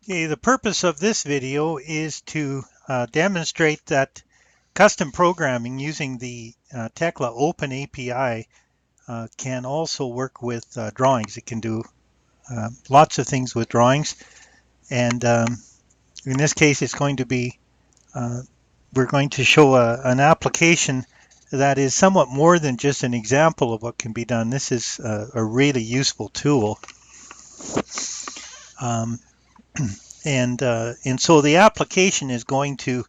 Okay, the purpose of this video is to demonstrate that custom programming using the Tekla Open API can also work with drawings. It can do lots of things with drawings, and in this case it's going to be we're going to show an application that is somewhat more than just an example of what can be done. This is a really useful tool. Um, and so the application is going to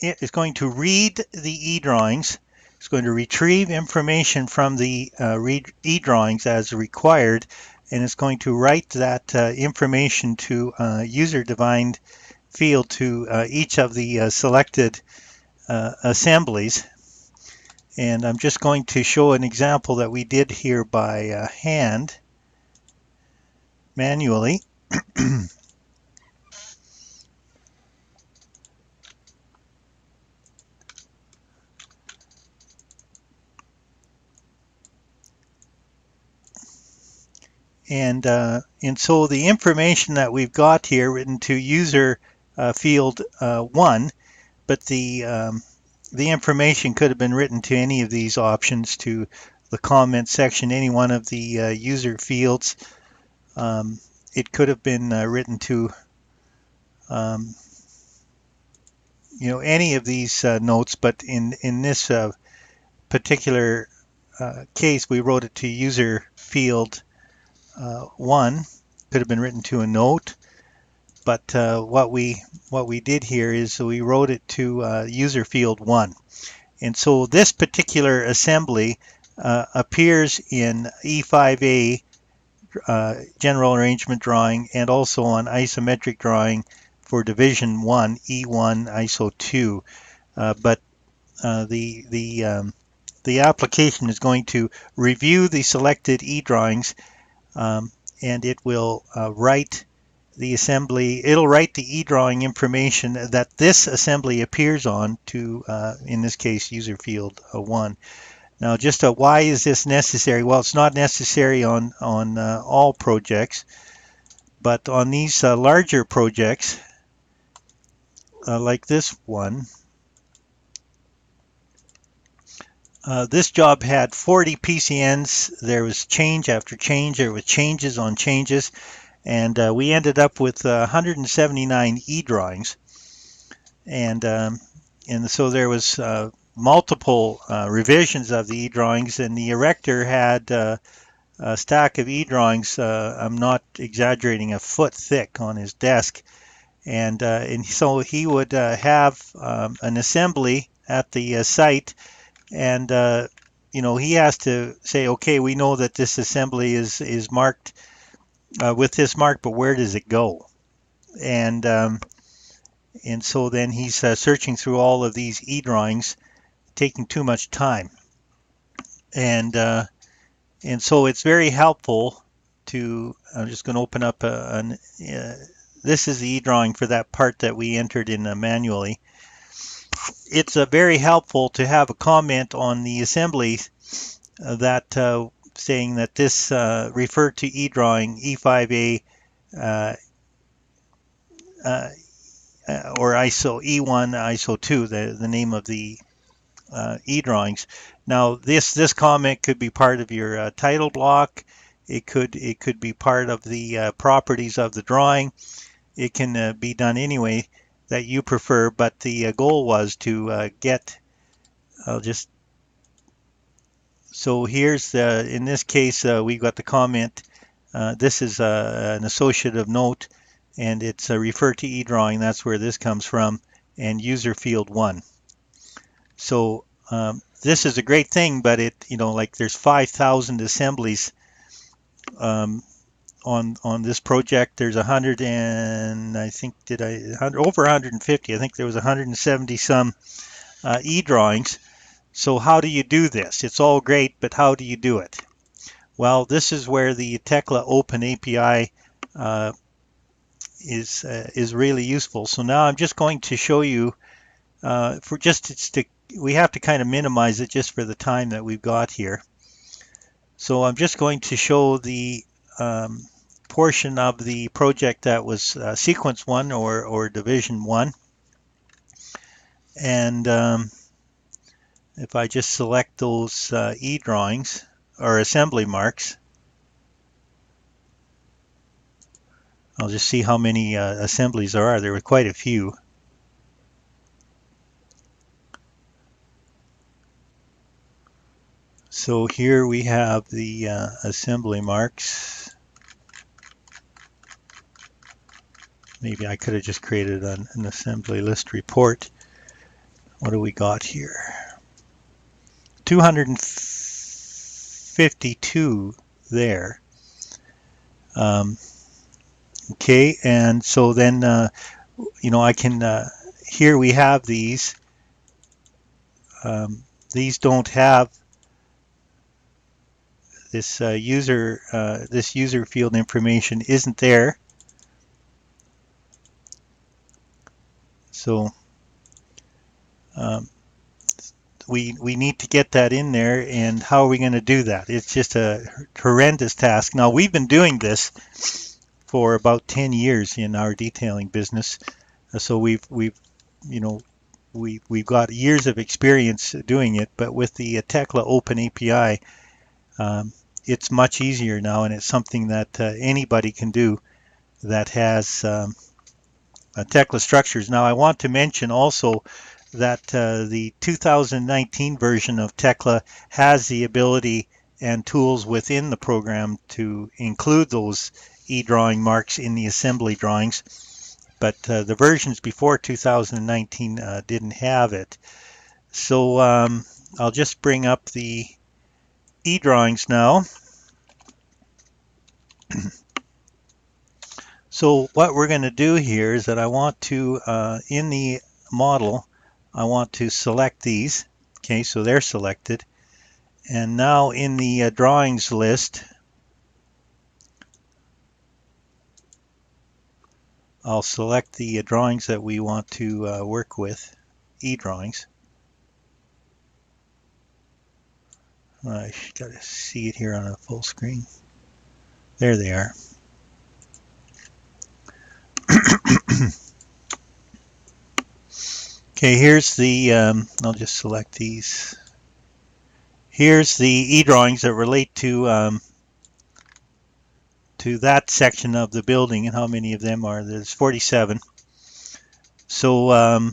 it's going to read the e-drawings. It's going to retrieve information from the e-drawings as required, and it's going to write that information to user-defined field to each of the selected assemblies. And I'm just going to show an example that we did here by hand, manually. And so the information that we've got here written to user field 1, but the information could have been written to any of these options, to the comment section, any one of the user fields. It could have been written to um, any of these notes, but in this particular case, we wrote it to user field 1. Could have been written to a note, but what we did here is we wrote it to user field 1. And so this particular assembly appears in E5A general arrangement drawing, and also on isometric drawing for division 1, E1, ISO 2. But the application is going to review the selected e-drawings, and it will write the assembly. It'll write the e-drawing information that this assembly appears on to, in this case, user field 1. Now, just why is this necessary? Well, it's not necessary on all projects, but on these larger projects, like this one, this job had 40 PCNs. There was change after change. There were changes on changes, and we ended up with 179 e-drawings. And so there was multiple revisions of the e-drawings, and the erector had a stack of e-drawings, I'm not exaggerating, a foot thick on his desk. And so he would have an assembly at the site, and he has to say, okay, we know that this assembly is marked with this mark, but where does it go? And so then he's searching through all of these e-drawings, taking too much time. And so it's very helpful to, I'm just going to open up this is the e-drawing for that part that we entered in manually. It's very helpful to have a comment on the assembly that saying that this referred to e-drawing E5A or ISO E1, ISO 2, the name of the e-drawings. Now, this comment could be part of your title block. It could be part of the properties of the drawing. It can be done anyway that you prefer, but the goal was to get. So here's in this case we got the comment. This is an associative note, and it's referred to e-drawing. That's where this comes from, and user field 1. So this is a great thing, but like there's 5,000 assemblies on this project. There's 100 and I think over 150. I think there was 170 some e-drawings. So how do you do this? It's all great, but how do you do it? Well, this is where the Tekla Open API is really useful. So now I'm just going to show you we have to kind of minimize it just for the time that we've got here. So I'm just going to show the portion of the project that was sequence 1 or division 1. And if I just select those e-drawings or assembly marks, I'll just see how many assemblies there are. There were quite a few. So here we have the assembly marks. Maybe I could have just created an assembly list report. What do we got here? 252 there. Okay, and so then, I can, here we have these. These don't have this this user field information isn't there. So we need to get that in there, and how are we going to do that? It's just a horrendous task. Now, we've been doing this for about 10 years in our detailing business, so we've got years of experience doing it. But with the Tekla Open API, it's much easier now, and it's something that anybody can do that has Tekla structures. Now, I want to mention also that the 2019 version of Tekla has the ability and tools within the program to include those e-drawing marks in the assembly drawings, but the versions before 2019 didn't have it. So I'll just bring up the e-drawings now. So what we're going to do here is that I want to, in the model, I want to select these. Okay, so they're selected. And now in the drawings list, I'll select the drawings that we want to work with, e-drawings. I got to see it here on a full screen. There they are. Okay, here's the, I'll just select these. Here's the e-drawings that relate to that section of the building, and how many of them are. There's 47. So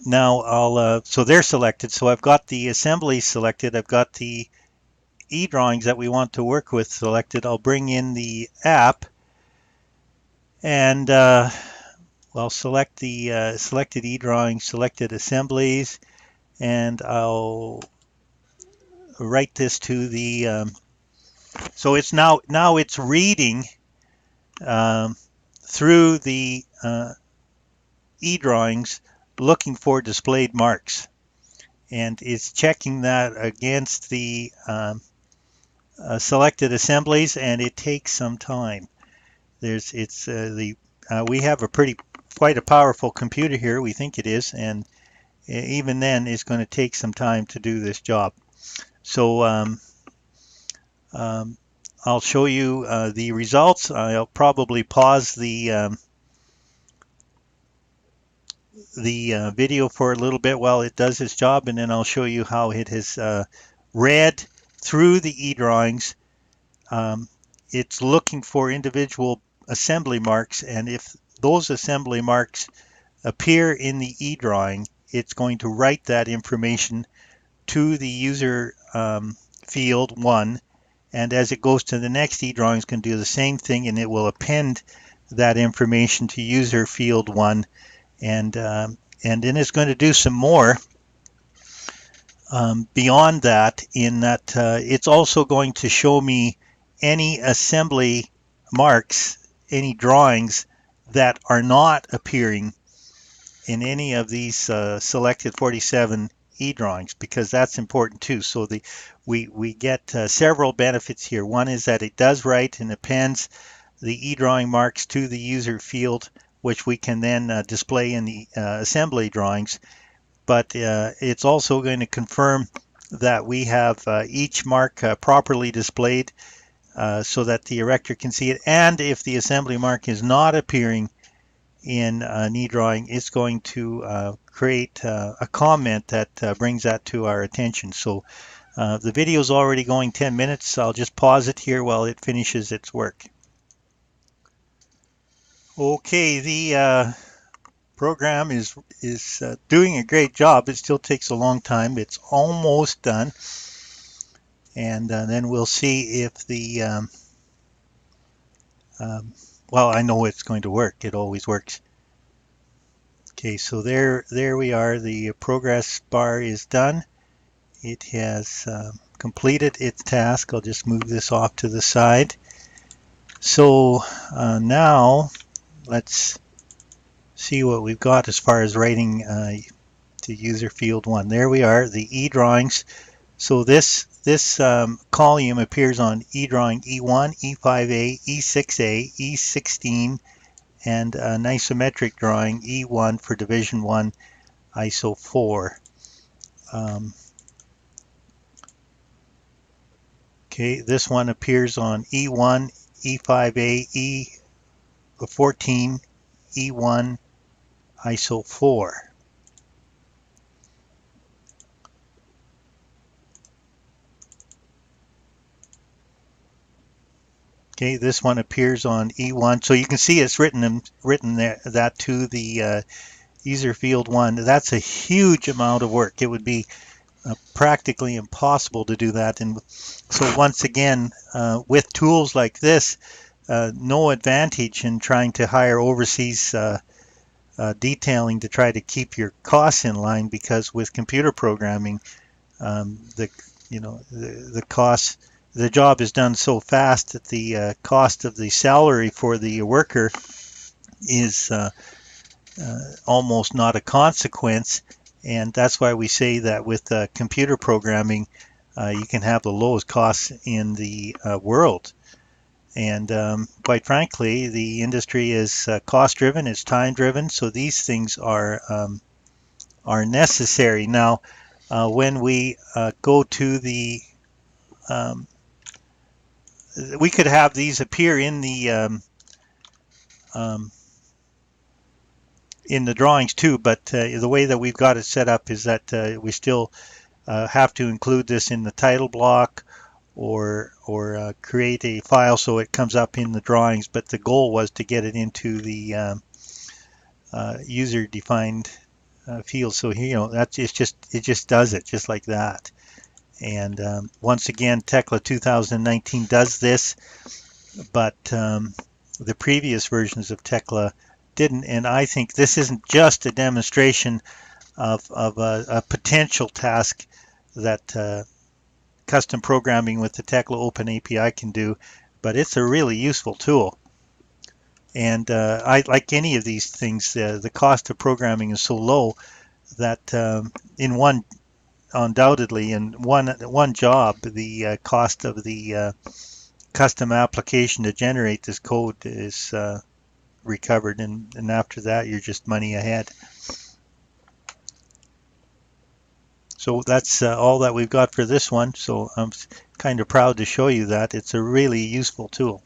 now so they're selected. So I've got the assembly selected. I've got the e-drawings that we want to work with selected. I'll bring in the app, and I'll select the selected e-drawings, selected assemblies, and I'll write this to the so it's now it's reading through the e-drawings, looking for displayed marks, and it's checking that against the selected assemblies, and it takes some time. We have quite a powerful computer here. We think it is, and even then, it's going to take some time to do this job. So I'll show you the results. I'll probably pause the video for a little bit while it does its job, and then I'll show you how it has read through the e-drawings. It's looking for individual assembly marks, and if those assembly marks appear in the e-drawing, it's going to write that information to the user field 1, and as it goes to the next e-drawing, it's going to do the same thing, and it will append that information to user field 1, and then it's going to do some more beyond that, in that it's also going to show me any assembly marks, any drawings that are not appearing in any of these selected 47 e-drawings, because that's important too. So we get several benefits here. One is that it does write and appends the e-drawing marks to the user field, which we can then display in the assembly drawings. But it's also going to confirm that we have each mark properly displayed so that the erector can see it. And if the assembly mark is not appearing in knee drawing, it's going to create a comment that brings that to our attention. So the video is already going 10 minutes. I'll just pause it here while it finishes its work. Okay, the program is doing a great job. It still takes a long time. It's almost done, and then we'll see if the well, I know it's going to work. It always works. Okay, so there we are. The progress bar is done. It has completed its task. I'll just move this off to the side. So now let's see what we've got as far as writing to user field 1. There we are, the e-drawings. So this column appears on e-drawing E1, E5A, E6A, E16, and an isometric drawing E1 for division 1 ISO 4. Okay, this one appears on E1, E5A, E14, E1, ISO 4. Okay, this one appears on E1, so you can see it's written there, that to the user field 1. That's a huge amount of work. It would be practically impossible to do that. And so once again, with tools like this, no advantage in trying to hire overseas detailing to try to keep your costs in line, because with computer programming, the cost, the job is done so fast that the cost of the salary for the worker is almost not a consequence. And that's why we say that with computer programming, you can have the lowest costs in the world. And quite frankly, the industry is cost driven, it's time driven, so these things are necessary. Now, when we go to the we could have these appear in the drawings too, but the way that we've got it set up is that we still have to include this in the title block, or create a file so it comes up in the drawings. But the goal was to get it into the user-defined field. So here, that's it just does it just like that. And once again, Tekla 2019 does this, but the previous versions of Tekla didn't. And I think this isn't just a demonstration of a potential task that custom programming with the Tekla Open API can do, but it's a really useful tool. And I like any of these things, the cost of programming is so low that undoubtedly in one job, the cost of the custom application to generate this code is recovered, and after that you're just money ahead. So that's all that we've got for this one. So I'm kind of proud to show you that it's a really useful tool.